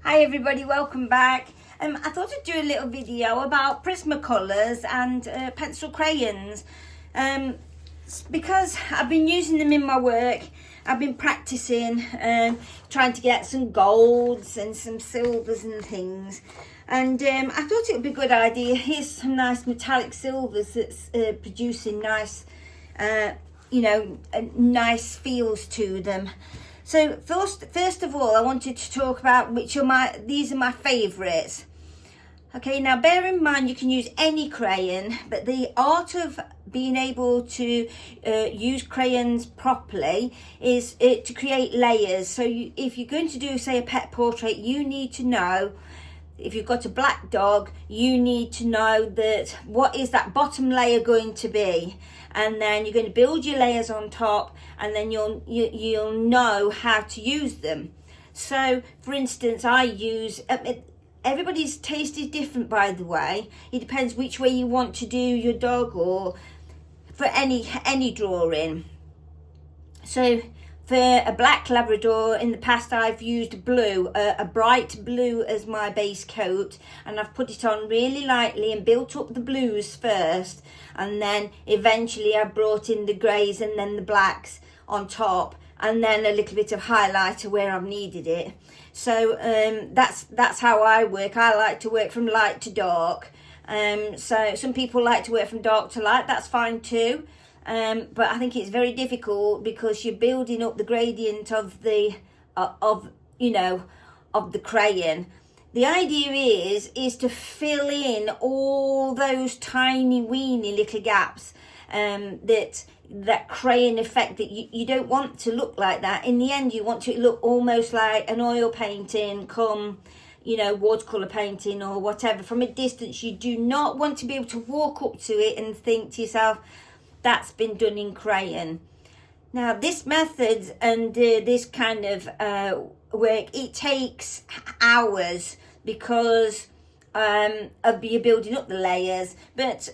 Hi everybody, welcome back. I thought I'd do a little video about Prismacolors and pencil crayons because I've been using them in my work. I've been practicing, trying to get some golds and some silvers and things, and I thought it would be a good idea. Here's some nice metallic silvers that's producing nice nice feels to them. So first of all, I wanted to talk about these are my favourites. Okay, now bear in mind you can use any crayon, but the art of being able to use crayons properly is to create layers. So if you're going to do, say, a pet portrait, you need to know, if you've got a black dog, you need to know that what is that bottom layer going to be, and then you're going to build your layers on top, and then you'll know how to use them. So for instance, I use everybody's taste is different, by the way. It depends which way you want to do your dog, or for any drawing. So for a black Labrador, in the past I've used blue, a bright blue as my base coat, and I've put it on really lightly and built up the blues first, and then eventually I brought in the greys and then the blacks on top, and then a little bit of highlighter where I've needed it. So that's how I work. I like to work from light to dark. So some people like to work from dark to light, that's fine too. But I think it's very difficult because you're building up the gradient of the crayon. The idea is to fill in all those tiny weeny little gaps, that crayon effect that you don't want to look like that. In the end, you want to look almost like an oil painting come, watercolor painting or whatever. From a distance, you do not want to be able to walk up to it and think to yourself, that's been done in crayon. Now this method and this kind of work, it takes hours because of you building up the layers, but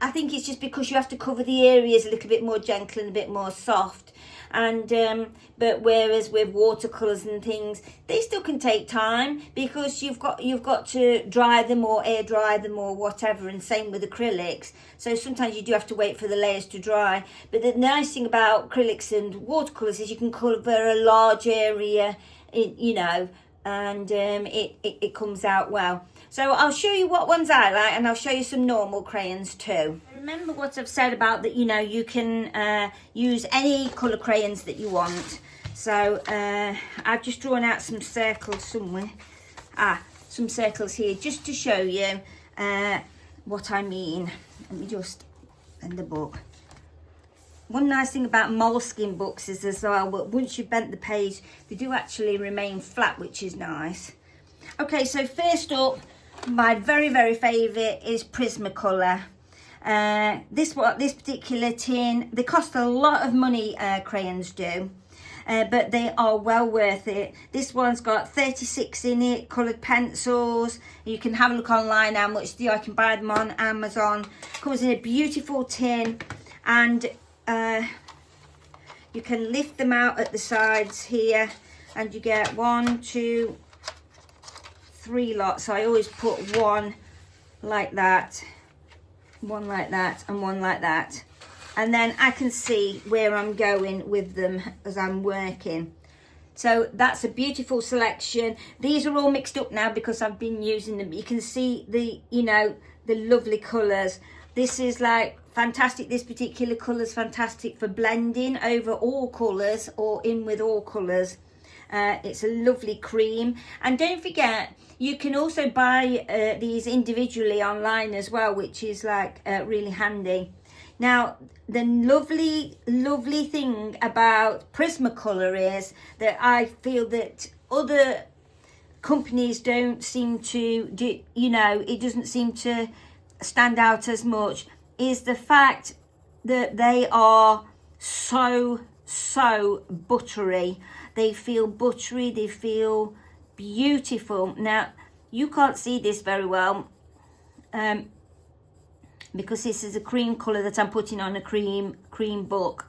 I think it's just because you have to cover the areas a little bit more gentle and a bit more soft, and but whereas with watercolors and things, they still can take time because you've got to dry them or air dry them or whatever, and same with acrylics. So sometimes you do have to wait for the layers to dry. But the nice thing about acrylics and watercolors is you can cover a large area, and it comes out well. So I'll show you what ones I like, and I'll show you some normal crayons too. Remember what I've said about that, you can use any colour crayons that you want. So I've just drawn out some circles somewhere. Some circles here, just to show you what I mean. Let me just end the book. One nice thing about moleskin books is as well, once you've bent the page, they do actually remain flat, which is nice. Okay, so first up, my very favourite is Prismacolor. This particular tin, they cost a lot of money, crayons do, but they are well worth it. This one's got 36 in it, coloured pencils. You can have a look online how much I can buy them on Amazon. Comes in a beautiful tin, and you can lift them out at the sides here, and you get 1, 2, 3 lots. So I always put one like that, one like that, and one like that, and then I can see where I'm going with them as I'm working. So that's a beautiful selection. These are all mixed up now because I've been using them. You can see the lovely colours. This is like fantastic. This particular colour is fantastic for blending over all colours or in with all colours. It's a lovely cream, and don't forget you can also buy these individually online as well, which is like really handy. Now the lovely thing about Prismacolor is that I feel that other companies don't seem to do, it doesn't seem to stand out as much, is the fact that they are so buttery. They feel buttery, they feel beautiful. Now you can't see this very well because this is a cream colour that I'm putting on a cream book,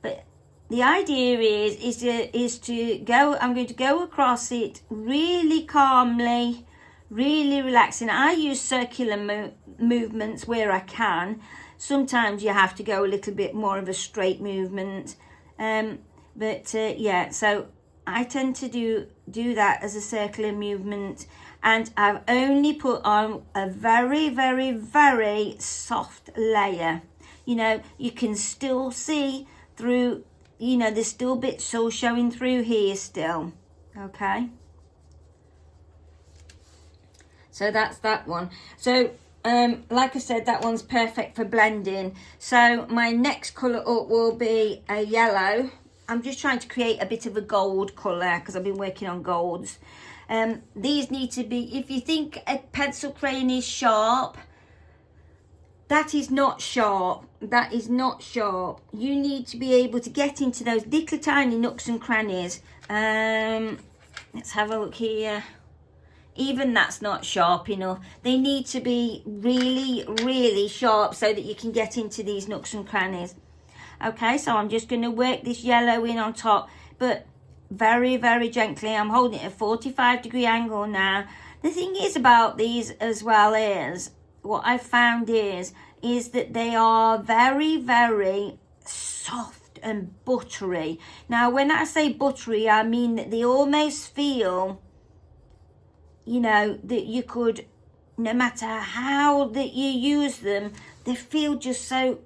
but the idea is to go, I'm going to go across it really calmly, really relaxing. I use circular movements where I can. Sometimes you have to go a little bit more of a straight movement. Yeah, so I tend to do that as a circular movement, and I've only put on a very, very, very soft layer. You know, you can still see through, you know, there's still bits still showing through here still. Okay. So that's that one. So like I said, that one's perfect for blending. So my next colour up will be a yellow. I'm just trying to create a bit of a gold colour because I've been working on golds. These need to be, if you think a pencil crayon is sharp, that is not sharp. That is not sharp. You need to be able to get into those little tiny nooks and crannies. Let's have a look here. Even that's not sharp enough. They need to be really, really sharp so that you can get into these nooks and crannies. Okay, so I'm just going to work this yellow in on top, but very, very gently. I'm holding it at a 45-degree angle now. The thing is about these as well is, what I've found is that they are very, very soft and buttery. Now, when I say buttery, I mean that they almost feel, you know, that you could, no matter how that you use them, they feel just so,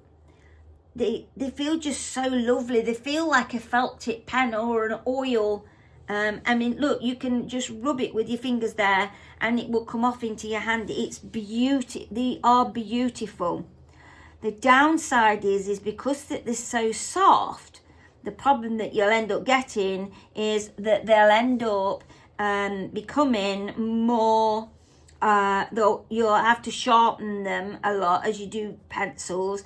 they feel just so lovely. They feel like a felt tip pen or an oil. I mean, look, you can just rub it with your fingers there and it will come off into your hand. It's beauty. They are beautiful. The downside is because that they're so soft, the problem that you'll end up getting is that they'll end up becoming more, you'll have to sharpen them a lot as you do pencils,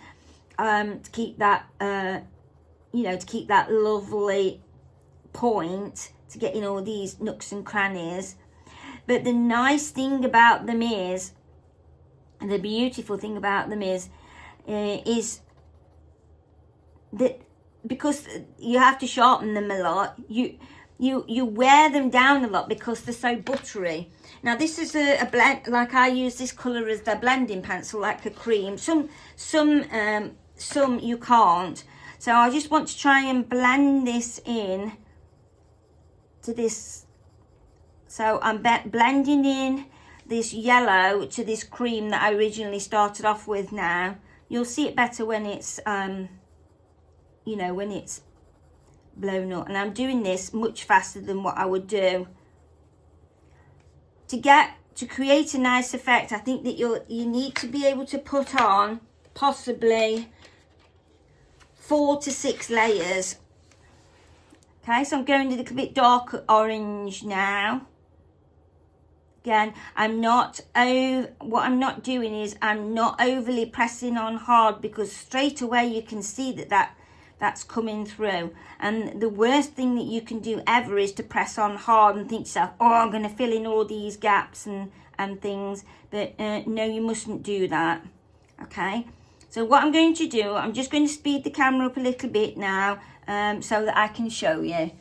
to keep that, you know, to keep that lovely point to get in all these nooks and crannies. But the nice thing about them is, and the beautiful thing about them is that because you have to sharpen them a lot, you wear them down a lot because they're so buttery. Now this is a blend, like I use this colour as the blending pencil, like a cream. Some you can't. So I just want to try and blend this in to this. So I'm blending in this yellow to this cream that I originally started off with now. You'll see it better when it's, you know, when it's blown up. And I'm doing this much faster than what I would do. To create a nice effect, I think that you need to be able to put on possibly 4 to 6 layers. Okay, so I'm going a little bit darker orange now. Again, what I'm not doing is I'm not overly pressing on hard, because straight away you can see that's coming through. And the worst thing that you can do ever is to press on hard and think to yourself, oh, I'm going to fill in all these gaps and things. But no, you mustn't do that. Okay, so what I'm going to do, I'm just going to speed the camera up a little bit now, so that I can show you.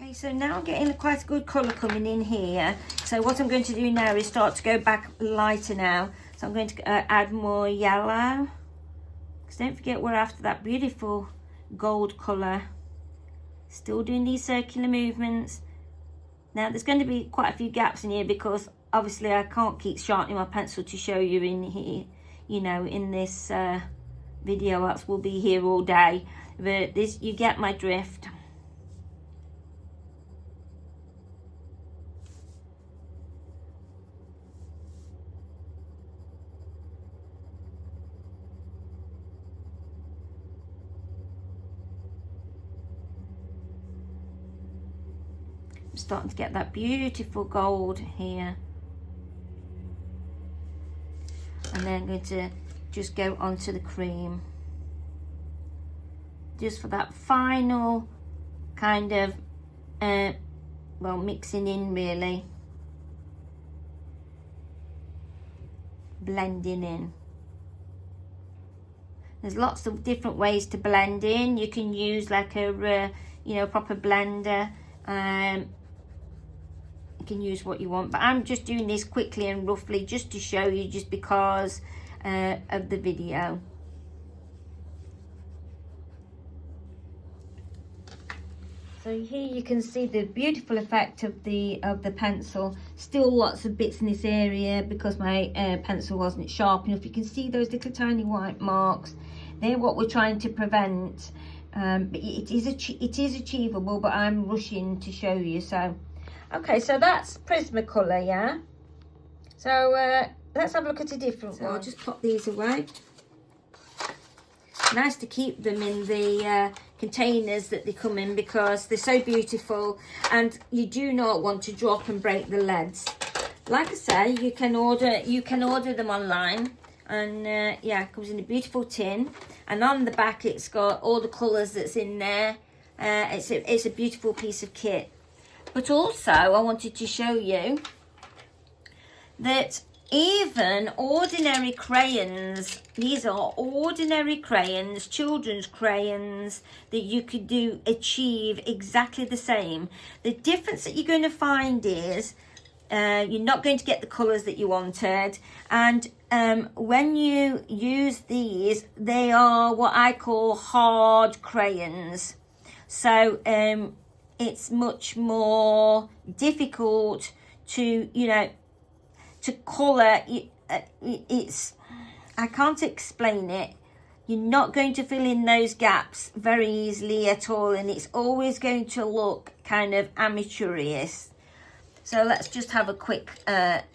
Okay, so now I'm getting quite a good colour coming in here. So what I'm going to do now is start to go back lighter now. So I'm going to add more yellow. Because don't forget, we're after that beautiful gold colour. Still doing these circular movements. Now there's going to be quite a few gaps in here because obviously I can't keep sharpening my pencil to show you in here, you know, in this video, else we'll be here all day. But this, you get my drift. starting to get that beautiful gold here. And then I'm going to just go onto the cream. Just for that final kind of, well, mixing in really. Blending in. There's lots of different ways to blend in. You can use like a, you know, proper blender. You can use what you want, but I'm just doing this quickly and roughly just to show you, just because of the video. So here you can see the beautiful effect of the pencil. Still lots of bits in this area because my pencil wasn't sharp enough. You can see those little tiny white marks. They're what we're trying to prevent. But it is achievable, but I'm rushing to show you. So, okay, so that's Prismacolor, yeah. So let's have a look at a different one. I'll just pop these away. Nice to keep them in the containers that they come in because they're so beautiful, and you do not want to drop and break the leads. Like I say, you can order them online, and yeah, it comes in a beautiful tin, and on the back it's got all the colours that's in there. It's a beautiful piece of kit. But also I wanted to show you that even ordinary crayons, these are ordinary crayons, children's crayons, that you could achieve exactly the same. The difference that you're going to find is you're not going to get the colours that you wanted, and when you use these, they are what I call hard crayons. So it's much more difficult to, you know, to colour. It's, I can't explain it. You're not going to fill in those gaps very easily at all, and it's always going to look kind of amateurish. So let's just have a quick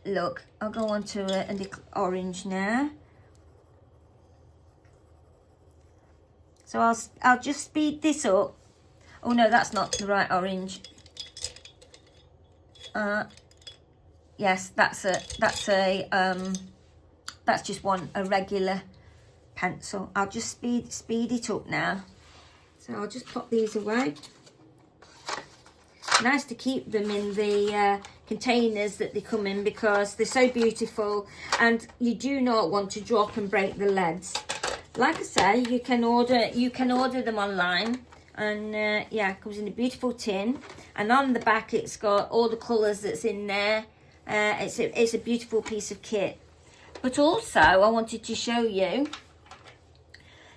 look. I'll go on to a little orange now. So I'll just speed this up. Oh no, that's not the right orange. Yes, that's just a regular pencil. I'll just speed it up now. So I'll just pop these away. Nice to keep them in the containers that they come in because they're so beautiful, and you do not want to drop and break the leads. Like I say, you can order them online, and yeah, it comes in a beautiful tin, and on the back it's got all the colours that's in there. It's a beautiful piece of kit. But also I wanted to show you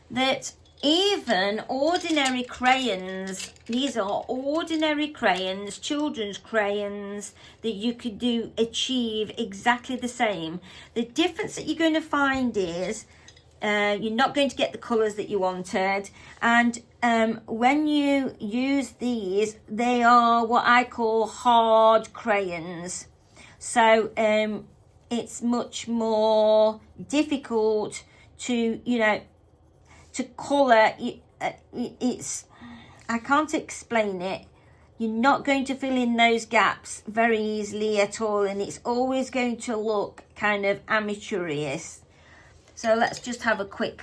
that even ordinary crayons, these are ordinary crayons, children's crayons, that you could achieve exactly the same. The difference that you're going to find is you're not going to get the colours that you wanted, and when you use these, they are what I call hard crayons. So it's much more difficult to, you know, to colour. It's, I can't explain it. You're not going to fill in those gaps very easily at all, and it's always going to look kind of amateurish. So let's just have a quick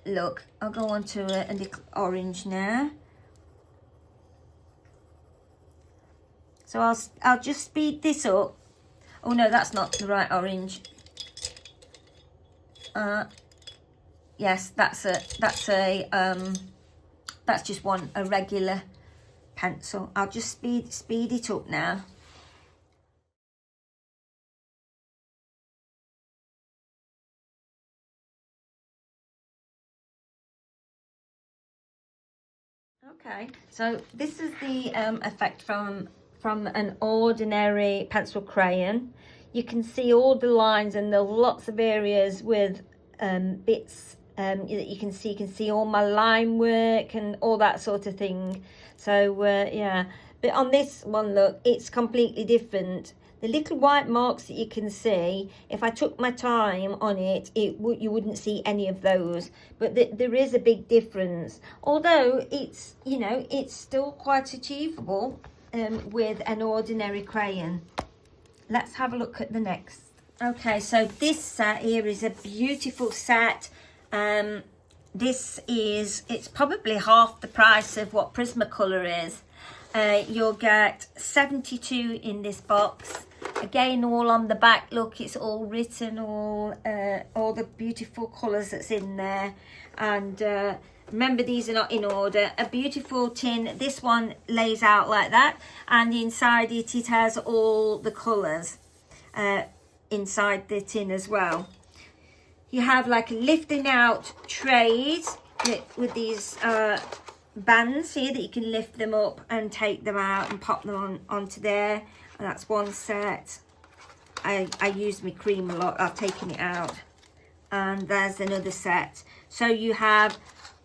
look. I'll go on to a little orange now. So I'll just speed this up. Oh no, that's not the right orange. Yes, that's just a regular pencil. I'll just speed it up now. Okay, so this is the effect from an ordinary pencil crayon. You can see all the lines, and there are lots of areas with bits that you can see. You can see all my line work and all that sort of thing. So yeah, but on this one, look, it's completely different. The little white marks that you can see, if I took my time on it, you wouldn't see any of those. But there is a big difference. Although it's, you know, it's still quite achievable. with an ordinary crayon. Let's have a look at the next. Okay, so this set here is a beautiful set. It's probably half the price of what Prismacolor is. You'll get 72 in this box. Again, all on the back, look, it's all written, all the beautiful colours that's in there. And remember, these are not in order. A beautiful tin. This one lays out like that, and inside it has all the colours inside the tin as well. You have like lifting out trays with these bands here that you can lift them up and take them out and pop them onto there. And that's one set. I use my cream a lot. I've taken it out. And there's another set. So you have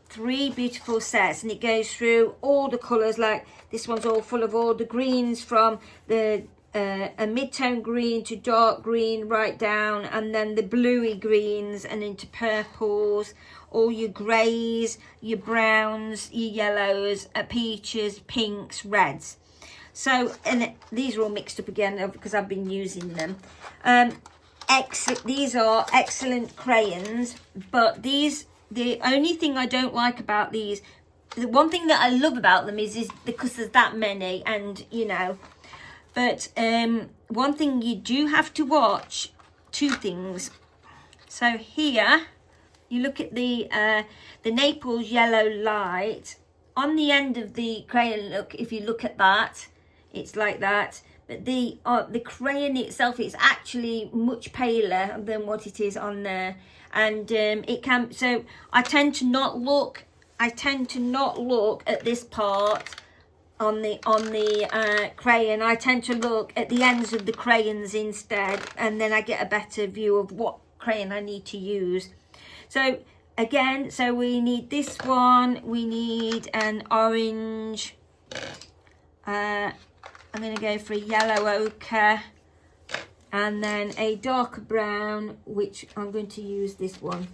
3 beautiful sets, and it goes through all the colours. Like this one's all full of all the greens, from the a mid-tone green to dark green right down, and then the bluey greens and into purples, all your greys, your browns, your yellows, peaches, pinks, reds. So, and these are all mixed up again because I've been using them. These are excellent crayons, but the only thing I don't like about these, the one thing that I love about them is because there's that many, and you know, but one thing you do have to watch, 2 things. So here, you look at the Naples yellow light on the end of the crayon. Look, if you look at that, it's like that. But the crayon itself is actually much paler than what it is on there, and it can. So I tend to not look at this part on the crayon. I tend to look at the ends of the crayons instead, and then I get a better view of what crayon I need to use. So again, so we need this one. We need an orange. I'm going to go for a yellow ochre, and then a darker brown, which I'm going to use this one.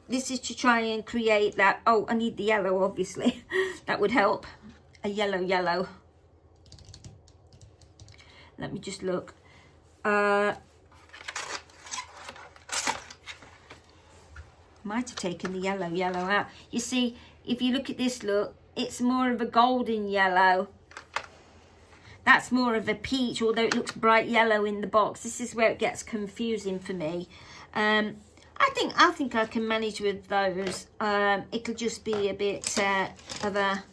This is to try and create that. Oh, I need the yellow, obviously. That would help. A yellow. Let me just look. Might have taken the yellow out. You see, if you look at this, look, it's more of a golden yellow. That's more of a peach, although it looks bright yellow in the box. This is where it gets confusing for me. I think I can manage with those. It'll just be a bit of a...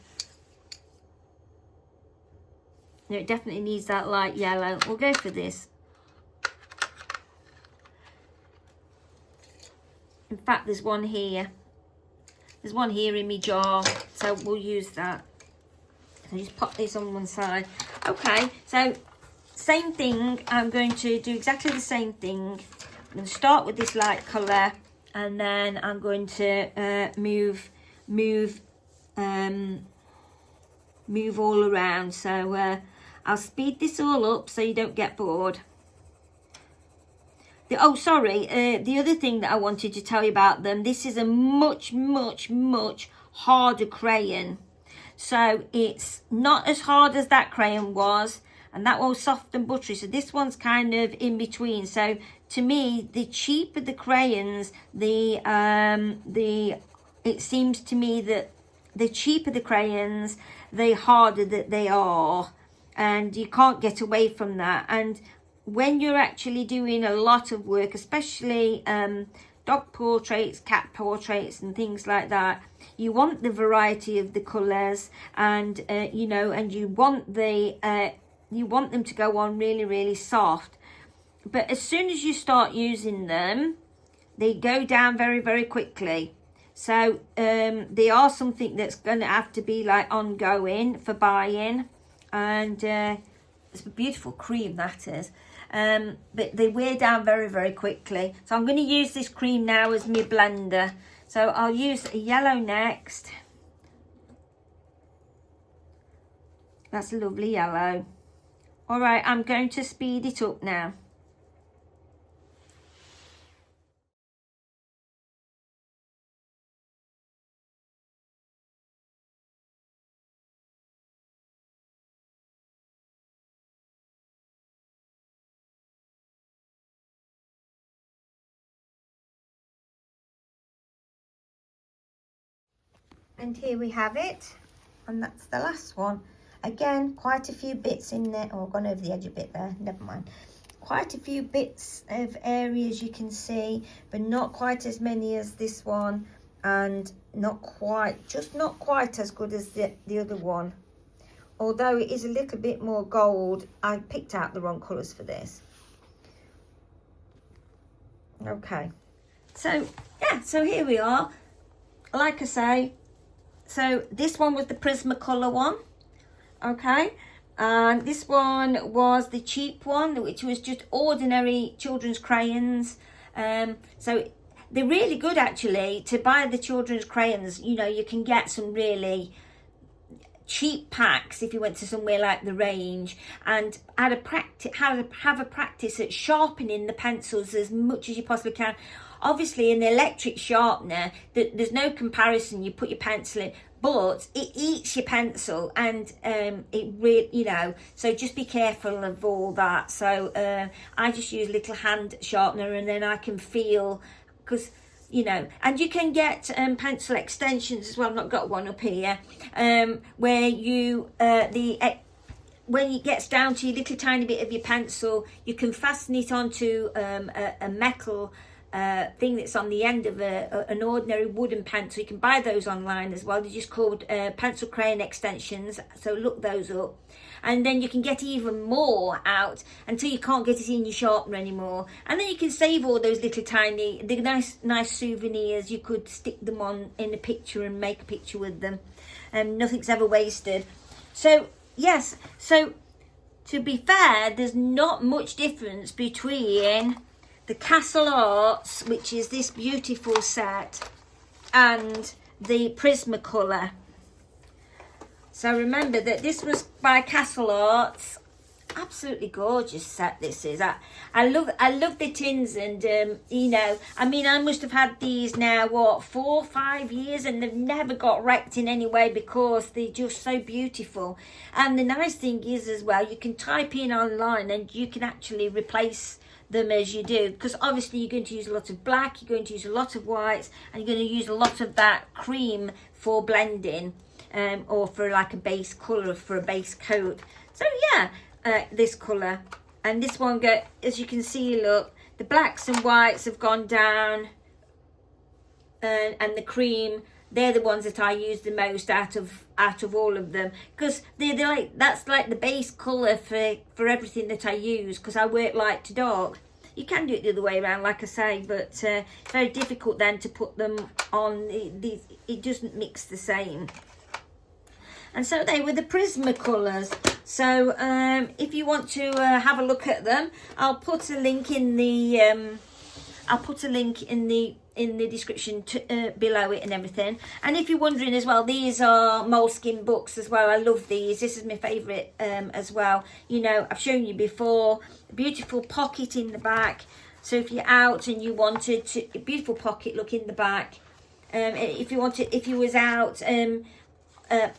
No, it definitely needs that light yellow. We'll go for this. In fact, there's one here. There's one here in my jar, so we'll use that. So just pop this on one side. Okay, so same thing. I'm going to do exactly the same thing. I'm going to start with this light colour, and then I'm going to move all around. So I'll speed this all up so you don't get bored. The other thing that I wanted to tell you about them, this is a much harder crayon. So it's not as hard as that crayon was, and that one was soft and buttery. So this one's kind of in between. So to me, the cheaper the crayons, it seems to me that the cheaper the crayons, the harder that they are, and you can't get away from that. And when you're actually doing a lot of work, especially dog portraits, cat portraits and things like that, you want the variety of the colours, and you know, and you want them to go on really soft. But as soon as you start using them, they go down very quickly. So they are something that's going to have to be like ongoing for buying, and it's a beautiful cream, that is. But they wear down very quickly. So I'm going to use this cream now as my blender. So I'll use a yellow next. That's a lovely yellow. All right, I'm going to speed it up now. And here we have it, and that's the last one. Again, quite a few bits in there. Oh, I've gone over the edge a bit there, never mind. Quite a few bits of areas you can see, but not quite as many as this one, and not quite as good as the other one. Although it is a little bit more gold. I picked out the wrong colours for this. Okay, so yeah, so here we are. Like I say, so this one was the Prismacolor one, okay, and this one was the cheap one, which was just ordinary children's crayons. So they're really good actually to buy the children's crayons. You know, you can get some really cheap packs if you went to somewhere like the Range, and have a practice at sharpening the pencils as much as you possibly can. Obviously, an electric sharpener, there's no comparison. You put your pencil in, but it eats your pencil, and it really, you know, so just be careful of all that. So I just use a little hand sharpener, and then I can feel, because, you know, and you can get pencil extensions as well. I've not got one up here, where you when it gets down to your little tiny bit of your pencil, you can fasten it onto a metal thing that's on the end of an ordinary wooden pencil. You can buy those online as well. They're just called pencil crayon extensions, so look those up. And then you can get even more out until you can't get it in your sharpener anymore, and then you can save all those little tiny, the nice souvenirs. You could stick them on in a picture and make a picture with them, and nothing's ever wasted. So yes, so to be fair, there's not much difference between the Castle Arts, which is this beautiful set, and the Prismacolor. So remember that this was by Castle Arts. Absolutely gorgeous set this is. I love the tins, and you know, I mean, I must have had these now, what, 4 or 5 years, and they've never got wrecked in any way because they're just so beautiful. And the nice thing is as well, you can type in online and you can actually replace them as you do, because obviously you're going to use a lot of black, you're going to use a lot of whites, and you're going to use a lot of that cream for blending, or for like a base colour, for a base coat. So yeah, this colour, and this one, as you can see, look, the blacks and whites have gone down, and the cream, they're the ones that I use the most out of all of them, because they're like, that's like the base colour for everything that I use, because I work light to dark. You can do it the other way around, like I say, but it's very difficult then to put them on. It doesn't mix the same. And so they were the Prismacolors. So if you want to have a look at them, I'll put a link in the in the description below it and everything. And if you're wondering as well, these are moleskin books as well. I love these. This is my favourite as well. You know, I've shown you before. A beautiful pocket in the back. So if you're out and you wanted to, a beautiful pocket look in the back. If you was out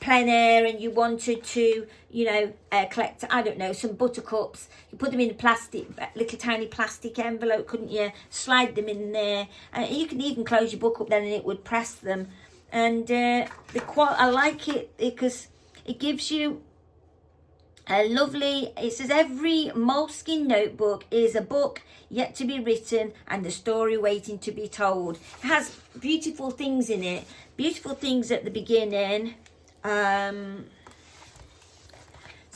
plein air and you wanted to, you know, collect, I don't know, some buttercups, you put them in a plastic, little tiny plastic envelope, couldn't you? Slide them in there, and you can even close your book up then and it would press them. And I like it because it gives you a lovely, it says every moleskin notebook is a book yet to be written and a story waiting to be told. It has beautiful things in it, beautiful things at the beginning. So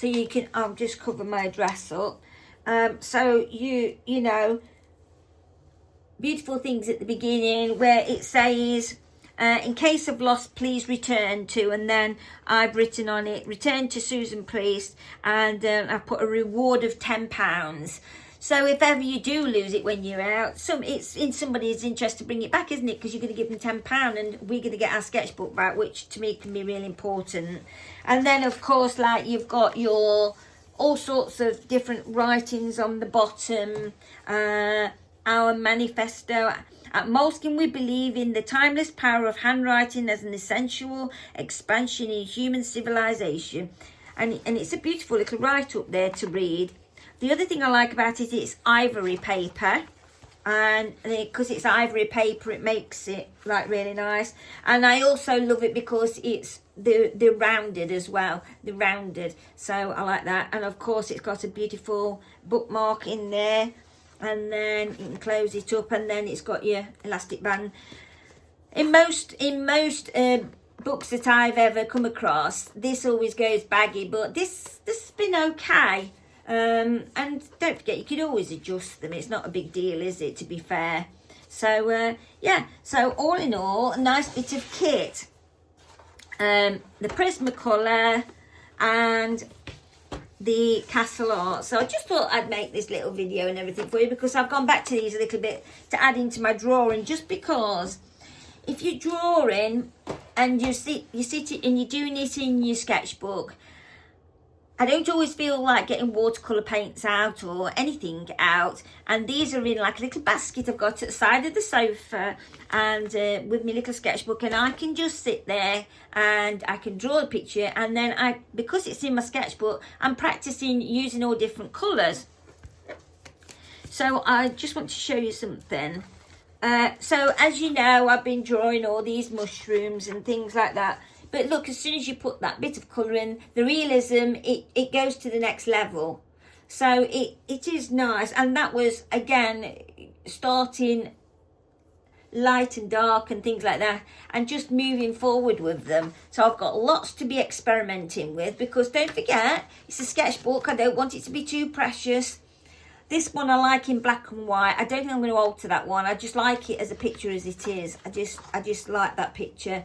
you can, I'll just cover my address up. So you know, beautiful things at the beginning where it says, in case of loss, please return to, and then I've written on it, return to Susan Priest, and I've put a reward of £10. So if ever you do lose it when you're out, it's in somebody's interest to bring it back, isn't it? Because you're going to give them £10 and we're going to get our sketchbook back, which to me can be really important. And then, of course, like you've got your all sorts of different writings on the bottom. Our manifesto. At Moleskin, we believe in the timeless power of handwriting as an essential expansion in human civilization. And it's a beautiful little write-up there to read. The other thing I like about it is ivory paper. and because it's ivory paper, it makes it like really nice. And I also love it because it's the rounded as well, the rounded, so I like that. And of course it's got a beautiful bookmark in there, and then you can close it up, and then it's got your elastic band. In most books that I've ever come across, this always goes baggy, but this has been okay. And don't forget, you can always adjust them. It's not a big deal, is it, to be fair? So yeah, so all in all, a nice bit of kit. The Prismacolor and the Castle Art. So I just thought I'd make this little video and everything for you, because I've gone back to these a little bit to add into my drawing, just because if you're drawing and you sit and you're doing it in your sketchbook, I don't always feel like getting watercolour paints out or anything out, and these are in like a little basket I've got at the side of the sofa, and with my little sketchbook, and I can just sit there and I can draw a picture, and then because it's in my sketchbook, I'm practicing using all different colours. So I just want to show you something. So as you know, I've been drawing all these mushrooms and things like that. But look, as soon as you put that bit of colour in, the realism, it goes to the next level. So it is nice. And that was, again, starting light and dark and things like that, and just moving forward with them. So I've got lots to be experimenting with, because don't forget, it's a sketchbook. I don't want it to be too precious. This one I like in black and white. I don't think I'm going to alter that one. I just like it as a picture as it is. I just like that picture.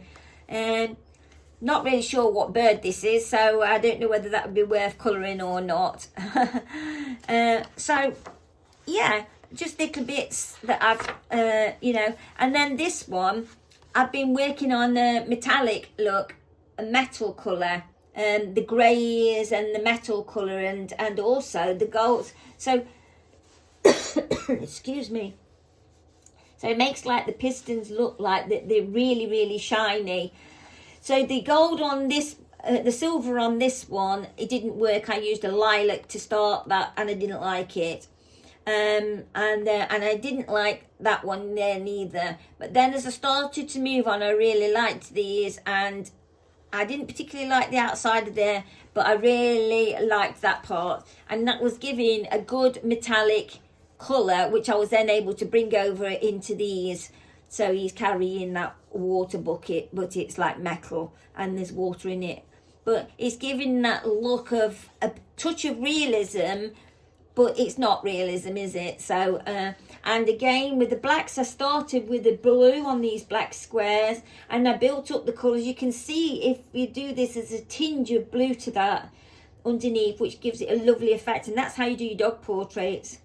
Not really sure what bird this is, so I don't know whether that would be worth colouring or not. So yeah, just little bits that I've and then this one I've been working on a metallic look, a metal colour, the greys and the metal colour, and also the golds. So excuse me. So it makes like the pistons look like they're really, really shiny. So the gold on this, the silver on this one, it didn't work. I used a lilac to start that, and I didn't like it. And I didn't like that one there neither. But then as I started to move on, I really liked these, and I didn't particularly like the outside of there, but I really liked that part. And that was giving a good metallic colour, which I was then able to bring over into these. So he's carrying that water bucket, but it's like metal and there's water in it. But it's giving that look of a touch of realism, but it's not realism, is it? So, and again, with the blacks, I started with the blue on these black squares, and I built up the colours. You can see if you do this, there's a tinge of blue to that underneath, which gives it a lovely effect. And that's how you do your dog portraits.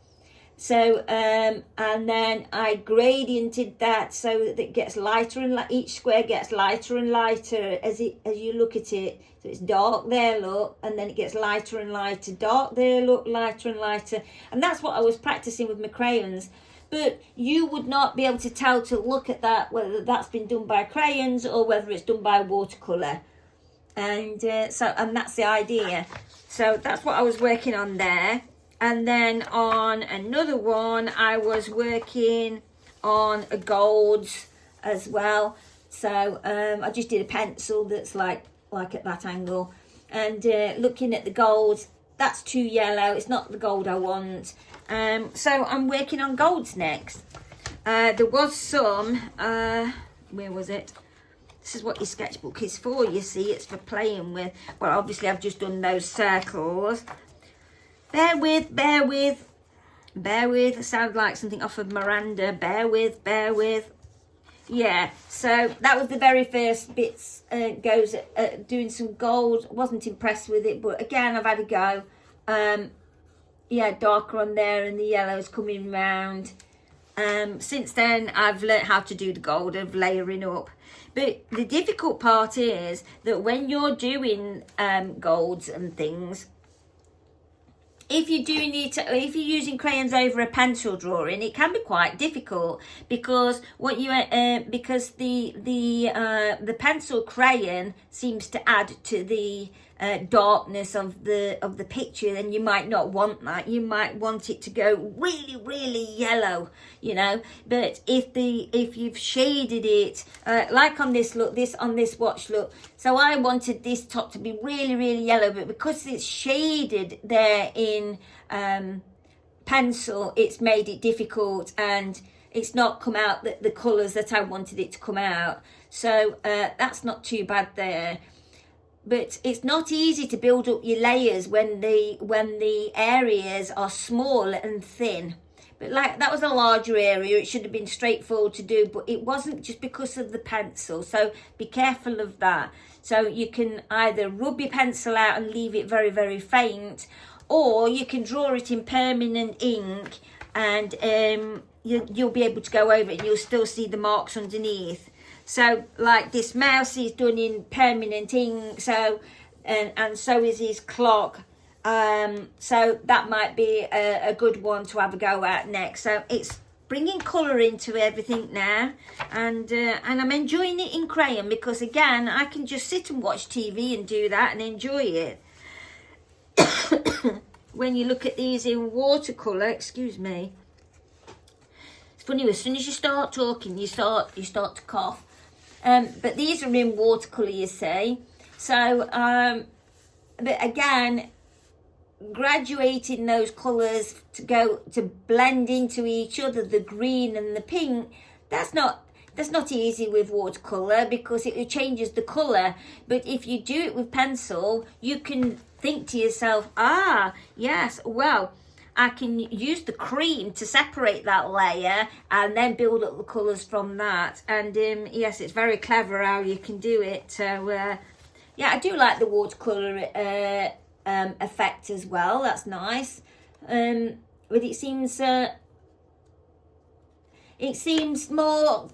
So and then I gradiented that so that it gets lighter, and each square gets lighter and lighter as you look at it. So it's dark there, look, and then it gets lighter and lighter, dark there, look, lighter and lighter. And that's what I was practicing with my crayons. But you would not be able to tell to look at that whether that's been done by crayons or whether it's done by watercolour. And and that's the idea. So that's what I was working on there. And then on another one, I was working on a golds as well. So I just did a pencil that's like at that angle. And looking at the golds, that's too yellow. It's not the gold I want. So I'm working on golds next. There was some, where was it? This is what your sketchbook is for, you see. It's for playing with. Well, obviously I've just done those circles. Bear with. It sounds like something off of Miranda. Bear with. Yeah, so that was the very first bits. Goes at doing some gold. Wasn't impressed with it, but again, I've had a go. Yeah, darker on there, and the yellow's coming round. Since then, I've learnt how to do the gold of layering up. But the difficult part is that when you're doing golds and things, if you're doing it, if you're using crayons over a pencil drawing, it can be quite difficult, because because the pencil crayon seems to add to the darkness of the picture, then you might not want that. You might want it to go really, really yellow, you know. But if you've shaded it, like on this watch, look. So I wanted this top to be really, really yellow, but because it's shaded there in pencil, it's made it difficult, and it's not come out the colours that I wanted it to come out. So that's not too bad there. But it's not easy to build up your layers when the areas are small and thin. But like, that was a larger area, it should have been straightforward to do, but it wasn't, just because of the pencil. So be careful of that. So you can either rub your pencil out and leave it very, very faint, or you can draw it in permanent ink, and you'll be able to go over it and you'll still see the marks underneath. So like this mouse is done in permanent ink, so and so is his clock. So that might be a good one to have a go at next. So it's bringing colour into everything now, and I'm enjoying it in crayon, because again, I can just sit and watch TV and do that and enjoy it. When you look at these in watercolour, excuse me, it's funny, as soon as you start talking, you start to cough. But these are in watercolour, you see. So, but again, graduating those colours to blend into each other, the green and the pink, that's not easy with watercolour, because it changes the colour. But if you do it with pencil, you can think to yourself, yes, well, I can use the cream to separate that layer and then build up the colours from that. And yes, it's very clever how you can do it. So yeah, I do like the watercolour effect as well. That's nice. But it seems more,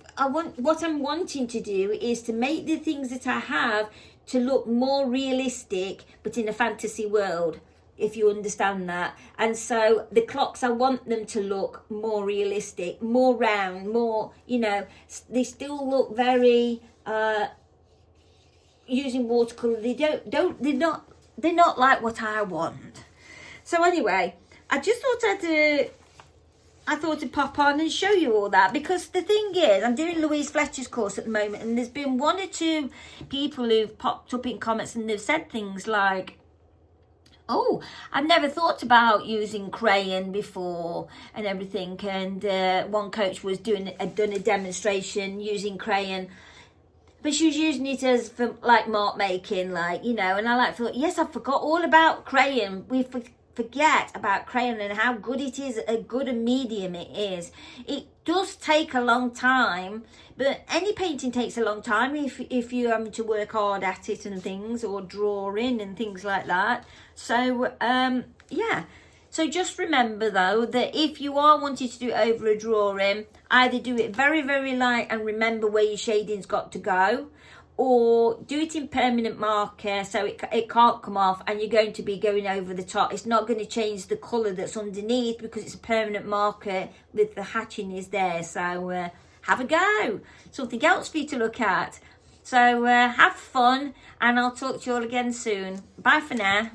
what I'm wanting to do is to make the things that I have to look more realistic, but in a fantasy world, if you understand that. And so the clocks, I want them to look more realistic, more round, more, you know, they still look very using watercolor. They're not like what I want. So anyway, I just thought I'd pop on and show you all that, because the thing is, I'm doing Louise Fletcher's course at the moment, and there's been one or two people who've popped up in comments and they've said things like, oh, I've never thought about using crayon before and everything. And one coach was done a demonstration using crayon, but she was using it as for like mark making, like, you know. And I thought, yes, I forgot all about crayon. We forget about crayon and how good it is, a good a medium it is. It does take a long time, but any painting takes a long time if you're having to work hard at it and things, or drawing and things like that. So yeah, so just remember though that if you are wanting to do it over a drawing, either do it very, very light and remember where your shading's got to go, or do it in permanent marker so it can't come off and you're going to be going over the top. It's not going to change the colour that's underneath because it's a permanent marker with the hatching is there. So have a go. Something else for you to look at. So have fun, and I'll talk to you all again soon. Bye for now.